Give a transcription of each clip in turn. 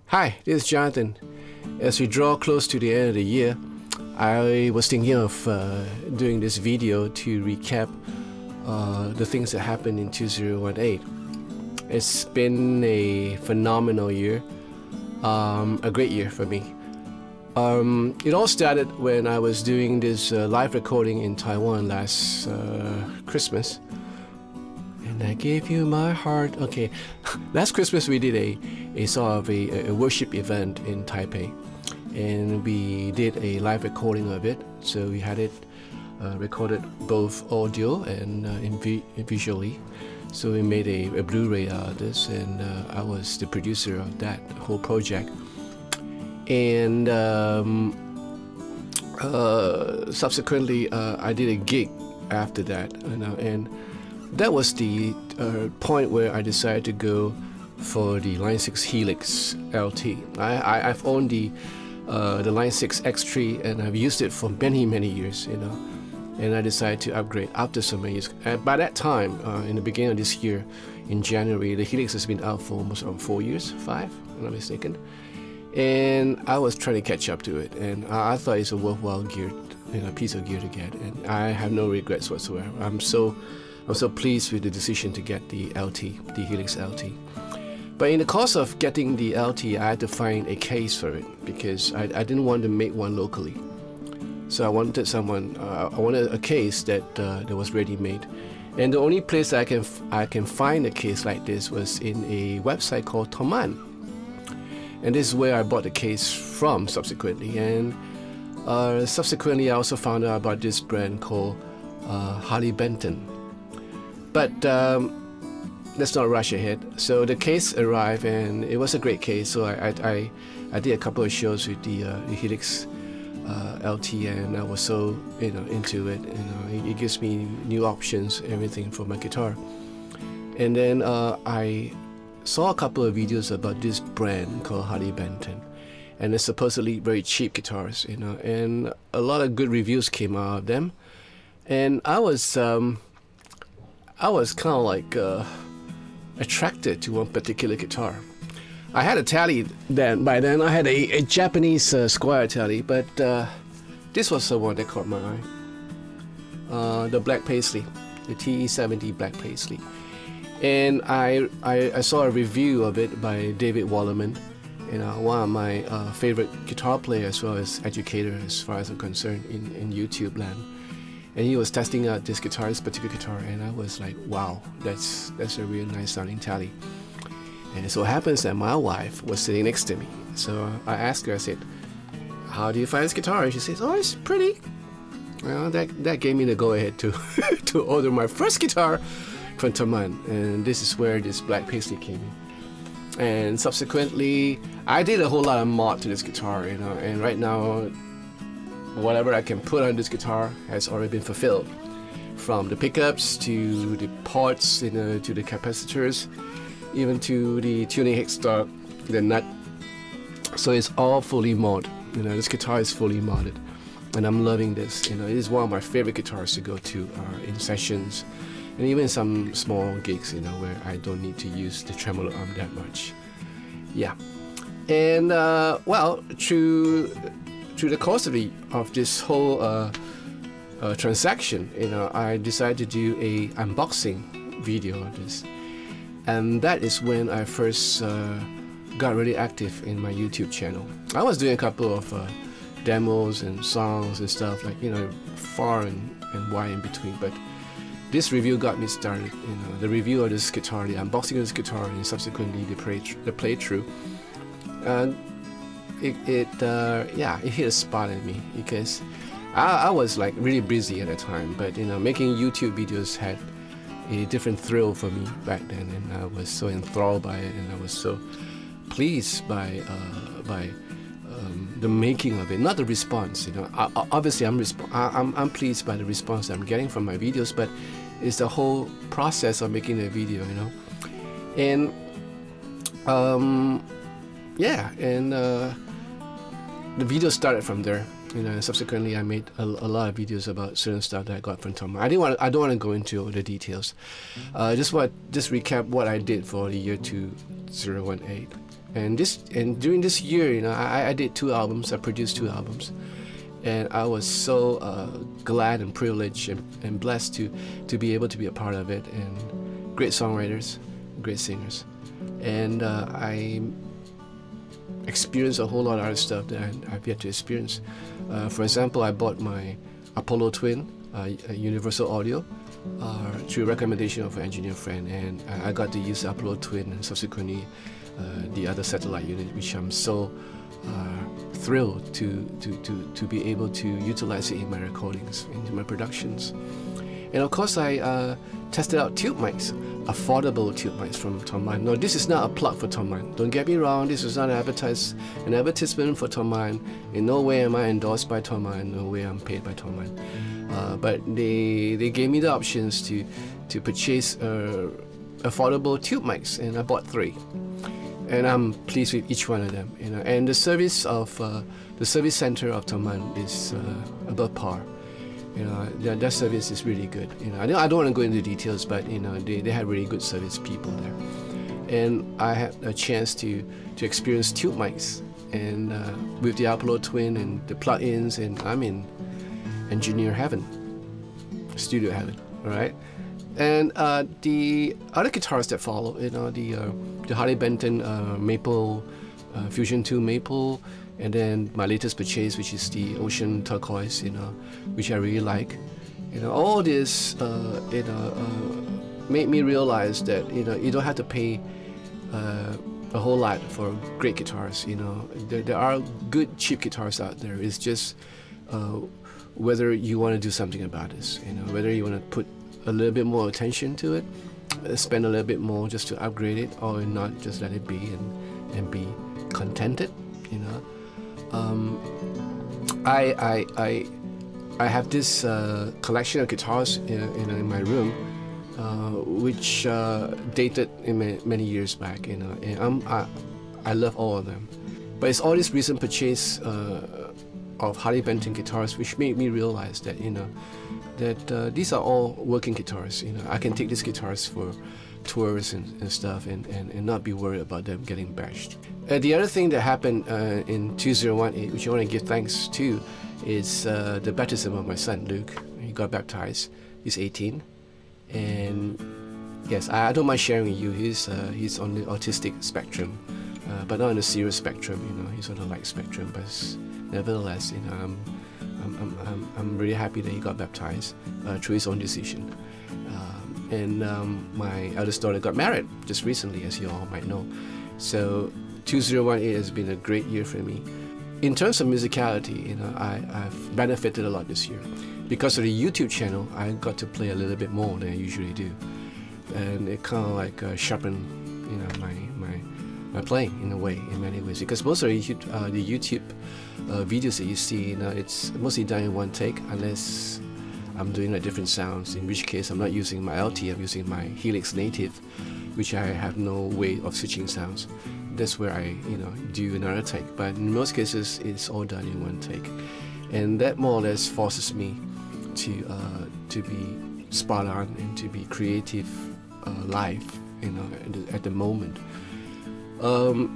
Hi, this is Jonathan. As we draw close to the end of the year, I was thinking of doing this video to recap the things that happened in 2018. It's been a phenomenal year, a great year for me. It all started when I was doing this live recording in Taiwan last Christmas. And I gave you my heart. Okay, last Christmas we did a sort of a worship event in Taipei, and we did a live recording of it. So we had it recorded both audio and visually. So we made a Blu-ray out of this, and I was the producer of that whole project. And subsequently, I did a gig after that, and that was the point where I decided to go for the Line 6 Helix LT. I've owned the Line 6 X3, and I've used it for many years, and I decided to upgrade after so many years. And by that time, in the beginning of this year, in January, the Helix has been out for almost 4 years, 5, if I'm not mistaken. And I was trying to catch up to it, and I thought it's a worthwhile gear, piece of gear to get, and I have no regrets whatsoever. I'm so pleased with the decision to get the LT, the Helix LT. But in the course of getting the LT, I had to find a case for it because I didn't want to make one locally. So I wanted I wanted a case that was ready-made, and the only place I can find a case like this was in a website called Thomann. And this is where I bought the case from subsequently. And subsequently, I also found out about this brand called Harley Benton. But let's not rush ahead. So the case arrived, and it was a great case. So I did a couple of shows with the Helix LT, and I was so into it. It gives me new options, everything for my guitar. And then I saw a couple of videos about this brand called Harley Benton, and it's supposedly very cheap guitars, and a lot of good reviews came out of them. And I was kind of like attracted to one particular guitar. I had a Tally by then. I had a Japanese Squire Tally, but this was the one that caught my eye. The black paisley, the TE70 black paisley. And I saw a review of it by David Wallerman, one of my favorite guitar players as well as educator as far as I'm concerned in YouTube land. And he was testing out this particular guitar, and I was like, wow, that's a real nice sounding Tally. And it so happens that my wife was sitting next to me. So I asked her, I said, how do you find this guitar? And she says, oh, it's pretty. Well, that gave me the go-ahead to to order my first guitar from Thomann, and this is where this black paisley came in. And subsequently, I did a whole lot of mod to this guitar, and right now, whatever I can put on this guitar has already been fulfilled. From the pickups to the ports, to the capacitors, even to the tuning headstock, the nut. So it's all fully modded. This guitar is fully modded, and I'm loving this. It is one of my favorite guitars to go to in sessions, and even some small gigs, where I don't need to use the tremolo arm that much. Yeah, and well, through the course of this whole transaction, I decided to do a unboxing video of this, and that is when I first got really active in my YouTube channel. I was doing a couple of demos and songs and stuff, like far and wide in between, but this review got me started. The review of this guitar, the unboxing of this guitar, and subsequently the playthrough. And it hit a spot in me because I was like really busy at the time. But making YouTube videos had a different thrill for me back then, and I was so enthralled by it, and I was so pleased by the making of it, not the response. Obviously I'm pleased by the response I'm getting from my videos, but it's the whole process of making a video, and yeah, and the video started from there. Subsequently I made a lot of videos about certain stuff that I got from Thomann. I don't want to go into all the details. Just recap what I did for the year 2018. And during this year, you know, I did 2 albums. I produced 2 albums, and I was so glad and privileged and blessed to be able to be a part of it. And great songwriters, great singers, and I experienced a whole lot of other stuff that I've yet to experience. For example, I bought my Apollo Twin, Universal Audio, through recommendation of an engineer friend, and I got to use the Apollo Twin and subsequently the other satellite unit, which I'm so thrilled to be able to utilize it in my recordings, in my productions. And of course, I tested out tube mics, affordable tube mics from Tom Mine. No, this is not a plug for Tom Mine. Don't get me wrong, this is not an advertisement for Tom Mine. In no way am I endorsed by Tom Mine, no way I'm paid by Tom Mine. But they gave me the options to purchase affordable tube mics, and I bought 3. And I'm pleased with each one of them, you know. And the service of the service center of Tom Mine is above par. You know, their service is really good. You know, I don't want to go into details, but you know, they had really good service people there. And I had a chance to experience tube mics, and with the Apollo Twin and the plugins, and I'm in engineer heaven, studio heaven, all right? And the other guitars that follow, you know, the Harley Benton Maple, Fusion 2 Maple, and then my latest purchase, which is the Ocean Turquoise, you know, which I really like. You know, all this, you know, made me realize that, you know, you don't have to pay a whole lot for great guitars. You know, there are good cheap guitars out there. It's just whether you want to do something about this. You know, whether you want to put a little bit more attention to it, spend a little bit more just to upgrade it, or not, just let it be and be contented. You know. I have this collection of guitars in my room, which dated in many years back. You know, and I love all of them. But it's all this recent purchase of Harley Benton guitars which made me realize that, you know, that these are all working guitars. You know, I can take these guitars for tours and stuff and not be worried about them getting bashed. The other thing that happened in 2018, which I want to give thanks to, is the baptism of my son Luke. He got baptized. He's 18, and yes, I don't mind sharing with you. He's on the autistic spectrum, but not on the serious spectrum. You know, he's on the light spectrum. But nevertheless, you know, I'm really happy that he got baptized through his own decision. And my eldest daughter got married just recently, as you all might know. So 2018 has been a great year for me. In terms of musicality, you know, I've benefited a lot this year. Because of the YouTube channel, I got to play a little bit more than I usually do. And it kind of like sharpened, you know, my playing in a way, in many ways. Because most of the YouTube videos that you see, you know, it's mostly done in one take, unless I'm doing like different sounds, in which case I'm not using my LT, I'm using my Helix Native, which I have no way of switching sounds. That's where I, you know, do another take. But in most cases, it's all done in one take, and that more or less forces me to be spot on and to be creative live, you know, at the moment.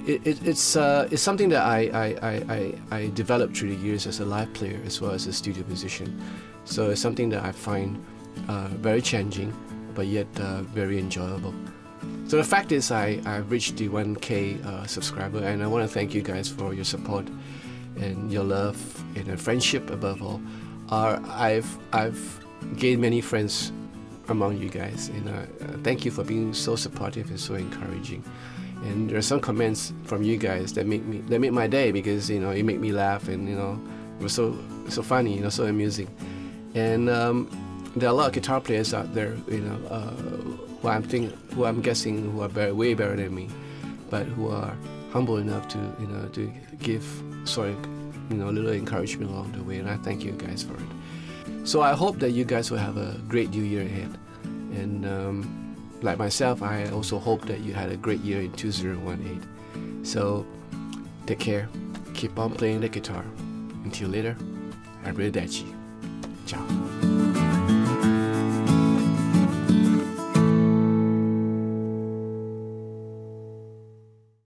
It's something that I developed through the years as a live player as well as a studio musician. So it's something that I find very challenging, but yet very enjoyable. So the fact is, I've reached the 1K subscriber, and I want to thank you guys for your support and your love and your friendship above all. I've gained many friends among you guys, and thank you for being so supportive and so encouraging. And there are some comments from you guys that make my day, because, you know, you make me laugh, and, you know, it was so funny, you know, so amusing. And there are a lot of guitar players out there, you know, who I'm guessing who are way better than me, but who are humble enough to, you know, to give sort of, you know, a little encouragement along the way, and I thank you guys for it. So I hope that you guys will have a great new year ahead, and like myself, I also hope that you had a great year in 2018. So take care, keep on playing the guitar. Until later, arrivederci. Ciao.